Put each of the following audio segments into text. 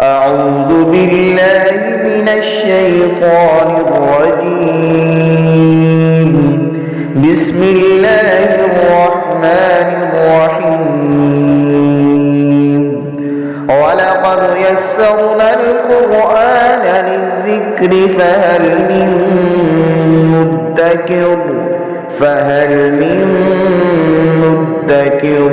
أعوذ بالله من الشيطان الرجيم بسم الله الرحمن الرحيم ولقد يسرنا القرآن للذكر فهل من مدكر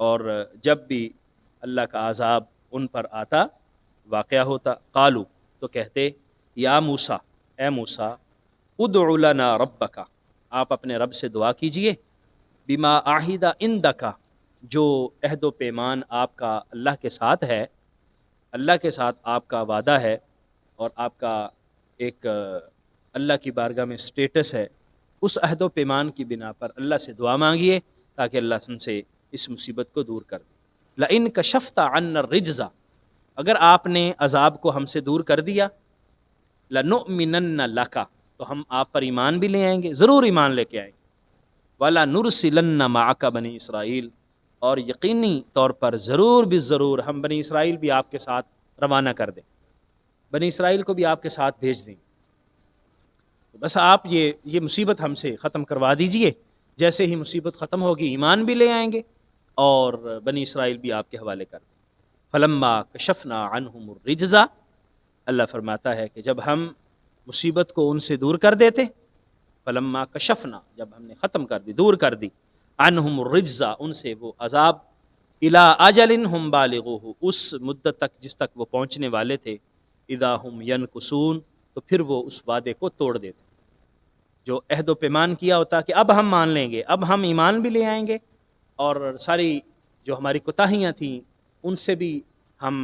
اور جب بھی اللہ کا عذاب ان پر آتا، واقعہ ہوتا، قالو تو کہتے، یا موسیٰ، اے موسیٰ، ادع لنا ربک، آپ اپنے رب سے دعا کیجئے، بما عہد عندک، جو عہد و پیمان آپ کا اللہ کے ساتھ ہے، اللہ کے ساتھ آپ کا وعدہ ہے اور آپ کا ایک اللہ کی بارگاہ میں سٹیٹس ہے، اس عہد و پیمان کی بنا پر اللہ سے دعا مانگیے تاکہ اللہ ہم سے اس مصیبت کو دور کر دے۔ لئن کشفت عنا الرجز، اگر آپ نے عذاب کو ہم سے دور کر دیا، لنؤمنن لک، تو ہم آپ پر ایمان بھی لے آئیں گے، ضرور ایمان لے کے آئیں گے، ولا نرسلن معک بنی اسرائیل، اور یقینی طور پر ضرور بالضرور ہم بنی اسرائیل بھی آپ کے ساتھ روانہ کر دیں، بنی اسرائیل کو بھی آپ کے ساتھ بھیج دیں، بس آپ یہ مصیبت ہم سے ختم کروا دیجئے، جیسے ہی مصیبت ختم ہوگی ایمان بھی لے آئیں گے اور بنی اسرائیل بھی آپ کے حوالے کر دیں۔ فلما کشفنا عنہم الرجز، اللہ فرماتا ہے کہ جب ہم مصیبت کو ان سے دور کر دیتے، فلما کشفنا، جب ہم نے ختم کر دی، دور کر دی، عنہم الرجز، ان سے وہ عذاب، الی اجل ہم بالغوہ، اس مدت تک جس تک وہ پہنچنے والے تھے، اذا ہم ینکثون، تو پھر وہ اس وعدے کو توڑ دیتے، جو عہد و پیمان کیا ہوتا کہ اب ہم مان لیں گے، اب ہم ایمان بھی لے آئیں گے اور ساری جو ہماری کوتاہیاں تھیں ان سے بھی ہم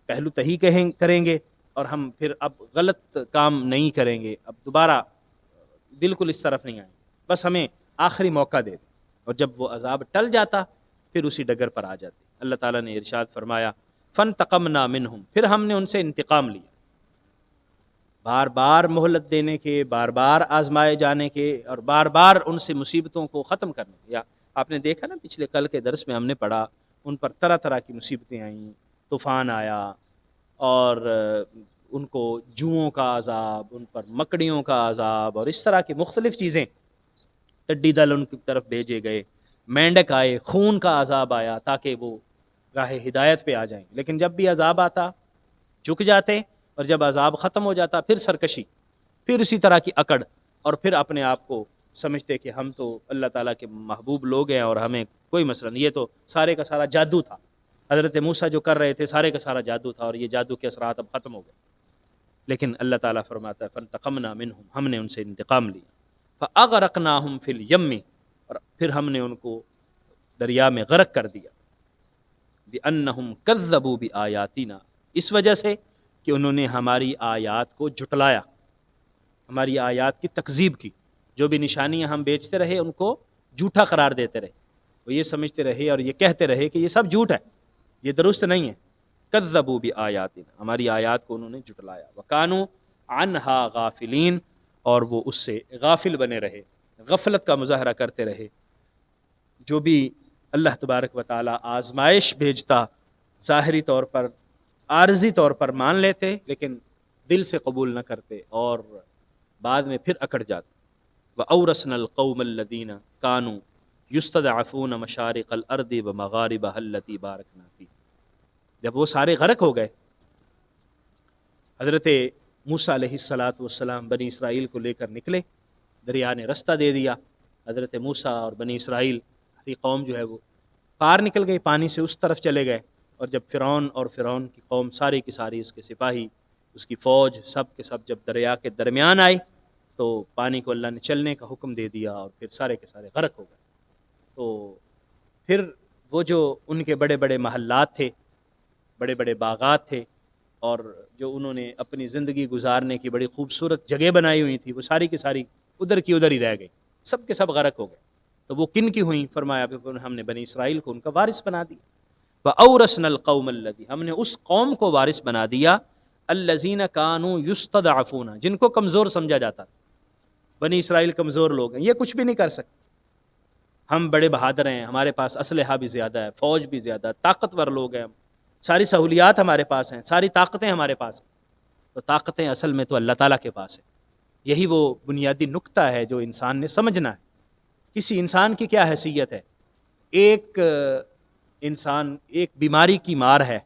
پہلو تہی کریں گے اور ہم پھر اب غلط کام نہیں کریں گے، اب دوبارہ بالکل اس طرف نہیں آئیں گے، بس ہمیں آخری موقع دے دیں، اور جب وہ عذاب ٹل جاتا پھر اسی ڈگر پر آ جاتے۔ اللہ تعالیٰ نے ارشاد فرمایا، فانتقمنا منہم، پھر ہم نے ان سے انتقام لیا، بار بار مہلت دینے کے، بار بار آزمائے جانے کے، اور بار بار ان سے مصیبتوں کو ختم کرنے کے۔ یا آپ نے دیکھا نا پچھلے کل کے درس میں ہم نے پڑھا، ان پر طرح طرح کی مصیبتیں آئیں، طوفان آیا اور ان کو جوؤں کا عذاب، ان پر مکڑیوں کا عذاب، اور اس طرح کی مختلف چیزیں، ٹڈی دل ان کی طرف بھیجے گئے، مینڈک آئے، خون کا عذاب آیا تاکہ وہ راہ ہدایت پہ آ جائیں، لیکن جب بھی عذاب آتا جھک جاتے، اور جب عذاب ختم ہو جاتا پھر سرکشی، پھر اسی طرح کی اکڑ، اور پھر اپنے آپ کو سمجھتے کہ ہم تو اللہ تعالیٰ کے محبوب لوگ ہیں اور ہمیں کوئی مسئلہ نہیں، یہ تو سارے کا سارا جادو تھا، حضرت موسیٰ جو کر رہے تھے سارے کا سارا جادو تھا، اور یہ جادو کے اثرات اب ختم ہو گئے۔ لیکن اللہ تعالیٰ فرماتا ہے، فانتقمنا منہم، ہم نے ان سے انتقام لیا، فاغرقناہم فی الیم، اور پھر ہم نے ان کو دریا میں غرق کر دیا، بأنہم کذبوا بآیاتنا، اس وجہ سے کہ انہوں نے ہماری آیات کو جھٹلایا، ہماری آیات کی تکذیب کی، جو بھی نشانیاں ہم بیچتے رہے ان کو جھوٹا قرار دیتے رہے، وہ یہ سمجھتے رہے اور یہ کہتے رہے کہ یہ سب جھوٹ ہے، یہ درست نہیں ہے، کذبوا بآیاتنا، ہماری آیات کو انہوں نے جھٹلایا، وکانوا عنہا غافلین، اور وہ اس سے غافل بنے رہے، غفلت کا مظاہرہ کرتے رہے۔ جو بھی اللہ تبارک و تعالی آزمائش بھیجتا، ظاہری طور پر عارضی طور پر مان لیتے لیکن دل سے قبول نہ کرتے، اور بعد میں پھر اکڑ جاتے۔ وَأَوْرَثْنَا الْقَوْمَ الَّذِينَ كَانُوا يُسْتَضْعَفُونَ مَشَارِقَ الْأَرْضِ وَمَغَارِبَهَا الَّتِي بَارَكْنَا فِيهَا، جب وہ سارے غرق ہو گئے، حضرت موسیٰ علیہ السلام بنی اسرائیل کو لے کر نکلے، دریا نے رستہ دے دیا، حضرت موسیٰ اور بنی اسرائیل کی قوم جو ہے وہ پار نکل گئی، پانی سے اس طرف چلے گئے، اور جب فرعون کی قوم ساری کی ساری، اس کے سپاہی، اس کی فوج، سب کے سب جب دریا کے درمیان آئی تو پانی کو اللہ نے چلنے کا حکم دے دیا، اور پھر سارے کے سارے غرق ہو گئے۔ تو پھر وہ جو ان کے بڑے بڑے محلات تھے، بڑے بڑے باغات تھے، اور جو انہوں نے اپنی زندگی گزارنے کی بڑی خوبصورت جگہ بنائی ہوئی تھی، وہ ساری کی ساری ادھر کی ادھر ہی رہ گئی، سب کے سب غرق ہو گئے۔ تو وہ کن کی ہوئیں؟ فرمایا پھر ہم نے بنی اسرائیل کو ان کا وارث بنا دیا۔ وَأَوْرَثْنَا الْقَوْمَ الَّذِي، ہم نے اس قوم کو وارث بنا دیا، الَّذِينَ كَانُوا يُسْتَضْعَفُونَ، جن کو کمزور سمجھا جاتا، بنی اسرائیل کمزور لوگ ہیں، یہ کچھ بھی نہیں کر سکتے، ہم بڑے بہادر ہیں، ہمارے پاس اسلحہ بھی زیادہ ہے، فوج بھی زیادہ ہے، طاقتور لوگ ہیں، ساری سہولیات ہمارے پاس ہیں، ساری طاقتیں ہمارے پاس ہیں۔ تو طاقتیں اصل میں تو اللہ تعالیٰ کے پاس ہیں۔ یہی وہ بنیادی نقطہ ہے جو انسان نے سمجھنا ہے۔ کسی انسان کی کیا حیثیت ہے؟ ایک انسان ایک بیماری کی مار ہے،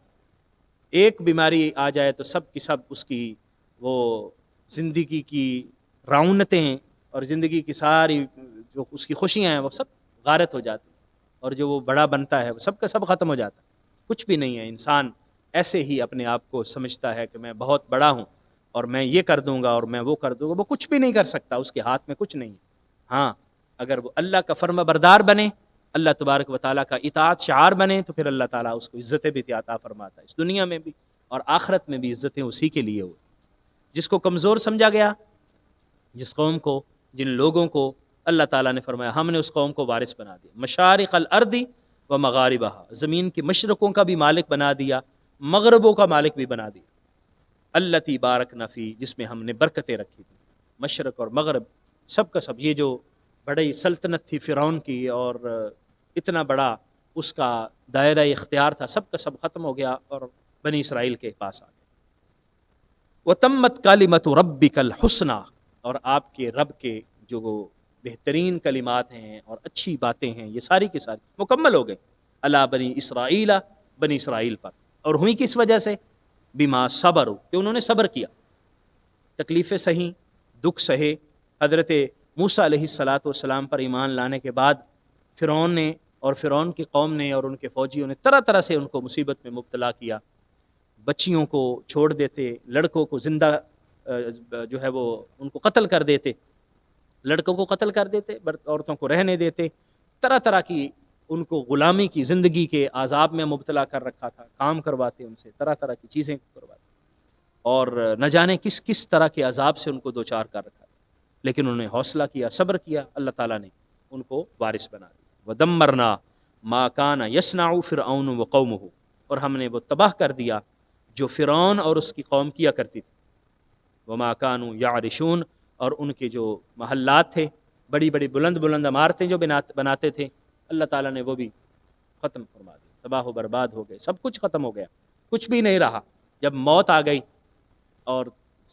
ایک بیماری آ جائے تو سب کی سب اس کی وہ زندگی کی رونقیں اور زندگی کی ساری جو اس کی خوشیاں ہیں وہ سب غارت ہو جاتی ہیں، اور جو وہ بڑا بنتا ہے وہ سب کا سب ختم ہو جاتا ہے، کچھ بھی نہیں ہے۔ انسان ایسے ہی اپنے آپ کو سمجھتا ہے کہ میں بہت بڑا ہوں اور میں یہ کر دوں گا اور میں وہ کر دوں گا، وہ کچھ بھی نہیں کر سکتا، اس کے ہاتھ میں کچھ نہیں ہے۔ ہاں اگر وہ اللہ کا فرما بردار بنے، اللہ تبارک و تعالیٰ کا اطاعت شعار بنے، تو پھر اللہ تعالیٰ اس کو عزتیں بھی عطا فرماتا ہے، اس دنیا میں بھی اور آخرت میں بھی عزتیں اسی کے لیے ہوئی۔ جس کو کمزور سمجھا گیا، جس قوم کو، جن لوگوں کو اللہ تعالیٰ نے فرمایا ہم نے اس قوم کو وارث بنا دیا، مشارق الارض و مغاربہا، زمین کے مشرقوں کا بھی مالک بنا دیا، مغربوں کا مالک بھی بنا دیا، التی بارکنا فی، جس میں ہم نے برکتیں رکھی تھیں، مشرق اور مغرب سب کا سب۔ یہ جو بڑی سلطنت تھی فرعون کی اور اتنا بڑا اس کا دائرہ اختیار تھا، سب کا سب ختم ہو گیا اور بنی اسرائیل کے پاس آ گیا۔ وَتَمَّتْ كَلِمَةُ رَبِّكَ الْحُسْنَى، اور آپ کے رب کے جو بہترین کلمات ہیں اور اچھی باتیں ہیں، یہ ساری کی ساری مکمل ہو گئے علی بنی اسرائیل، بنی اسرائیل پر، اور ہوئی کس وجہ سے؟ بما صبروا، کہ انہوں نے صبر کیا، تکلیفیں سہیں، دکھ سہے۔ حضرت موسیٰ علیہ السلام پر ایمان لانے کے بعد فرعون نے اور فرعون کی قوم نے اور ان کے فوجیوں نے طرح طرح سے ان کو مصیبت میں مبتلا کیا، بچیوں کو چھوڑ دیتے، لڑکوں کو زندہ جو ہے وہ ان کو قتل کر دیتے، لڑکوں کو قتل کر دیتے، عورتوں کو رہنے دیتے، طرح طرح کی ان کو غلامی کی زندگی کے عذاب میں مبتلا کر رکھا تھا، کام کرواتے ان سے، طرح طرح کی چیزیں کرواتے، اور نہ جانے کس کس طرح کے عذاب سے ان کو دوچار کر رکھا، لیکن انہوں نے حوصلہ کیا، صبر کیا، اللہ تعالیٰ نے ان کو وارث بنا دیا۔ وَدَمَّرْنَا مَا كَانَ يَصْنَعُ فِرْعَوْنُ وَقَوْمُهُ، اور ہم نے وہ تباہ کر دیا جو فرعون اور اس کی قوم کیا کرتی تھی۔ وَمَا كَانُوا يَعْرِشُونَ، اور ان کے جو محلات تھے، بڑی بڑی بلند بلند عمارتیں جو بناتے تھے، اللہ تعالیٰ نے وہ بھی ختم فرما دی، تباہ و برباد ہو گئے، سب کچھ ختم ہو گیا، کچھ بھی نہیں رہا۔ جب موت آ گئی اور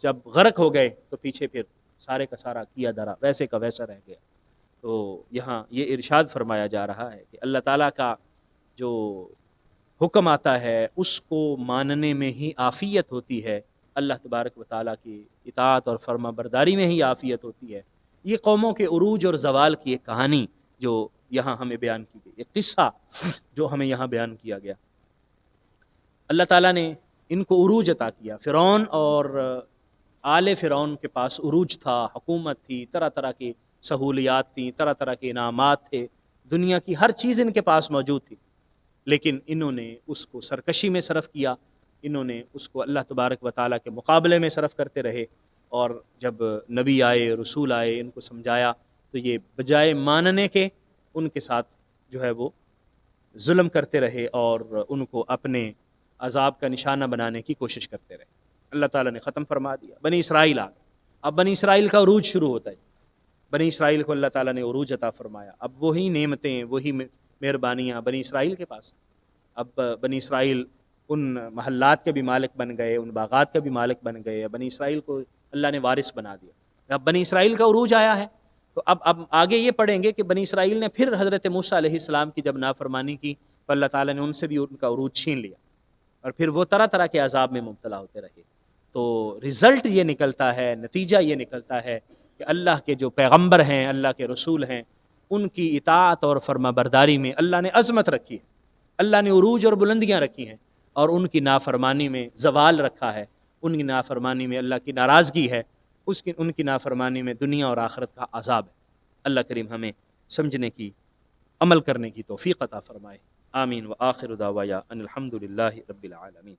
جب غرق ہو گئے تو پیچھے پھر سارے کا سارا کیا دھرا ویسے کا ویسا رہ گیا۔ تو یہاں یہ ارشاد فرمایا جا رہا ہے کہ اللہ تعالیٰ کا جو حکم آتا ہے اس کو ماننے میں ہی عافیت ہوتی ہے، اللہ تبارک و تعالیٰ کی اطاعت اور فرما برداری میں ہی عافیت ہوتی ہے۔ یہ قوموں کے عروج اور زوال کی ایک کہانی جو یہاں ہمیں بیان کی گئی، ایک قصہ جو ہمیں یہاں بیان کیا گیا۔ اللہ تعالیٰ نے ان کو عروج عطا کیا، فرعون اور آل فرعون کے پاس عروج تھا، حکومت تھی، طرح طرح کی سہولیات تھیں، طرح طرح کے انعامات تھے، دنیا کی ہر چیز ان کے پاس موجود تھی، لیکن انہوں نے اس کو سرکشی میں صرف کیا، انہوں نے اس کو اللہ تبارک و تعالیٰ کے مقابلے میں صرف کرتے رہے، اور جب نبی آئے، رسول آئے، ان کو سمجھایا تو یہ بجائے ماننے کے ان کے ساتھ جو ہے وہ ظلم کرتے رہے اور ان کو اپنے عذاب کا نشانہ بنانے کی کوشش کرتے رہے۔ اللہ تعالیٰ نے ختم فرما دیا، بنی اسرائیل آ گئے، اب بنی اسرائیل کا عروج شروع ہوتا ہے، بنی اسرائیل کو اللہ تعالیٰ نے عروج عطا فرمایا، اب وہی نعمتیں، وہی مہربانیاں بنی اسرائیل کے پاس۔ اب بنی اسرائیل ان محلات کے بھی مالک بن گئے، ان باغات کے بھی مالک بن گئے، بنی اسرائیل کو اللہ نے وارث بنا دیا۔ اب بنی اسرائیل کا عروج آیا ہے، تو اب آگے یہ پڑھیں گے کہ بنی اسرائیل نے پھر حضرت موسیٰ علیہ السلام کی جب نافرمانی کی تو اللہ تعالیٰ نے ان سے بھی ان کا عروج چھین لیا، اور پھر وہ طرح طرح کے عذاب میں مبتلا ہوتے رہے۔ تو رزلٹ یہ نکلتا ہے، نتیجہ یہ نکلتا ہے کہ اللہ کے جو پیغمبر ہیں، اللہ کے رسول ہیں، ان کی اطاعت اور فرما برداری میں اللہ نے عظمت رکھی ہے، اللہ نے عروج اور بلندیاں رکھی ہیں، اور ان کی نافرمانی میں زوال رکھا ہے، ان کی نافرمانی میں اللہ کی ناراضگی ہے، ان کی نافرمانی میں دنیا اور آخرت کا عذاب ہے۔ اللہ کریم ہمیں سمجھنے کی، عمل کرنے کی توفیق عطا فرمائے، آمین۔ وآخر دعوایا ان الحمد للہ رب العالمین۔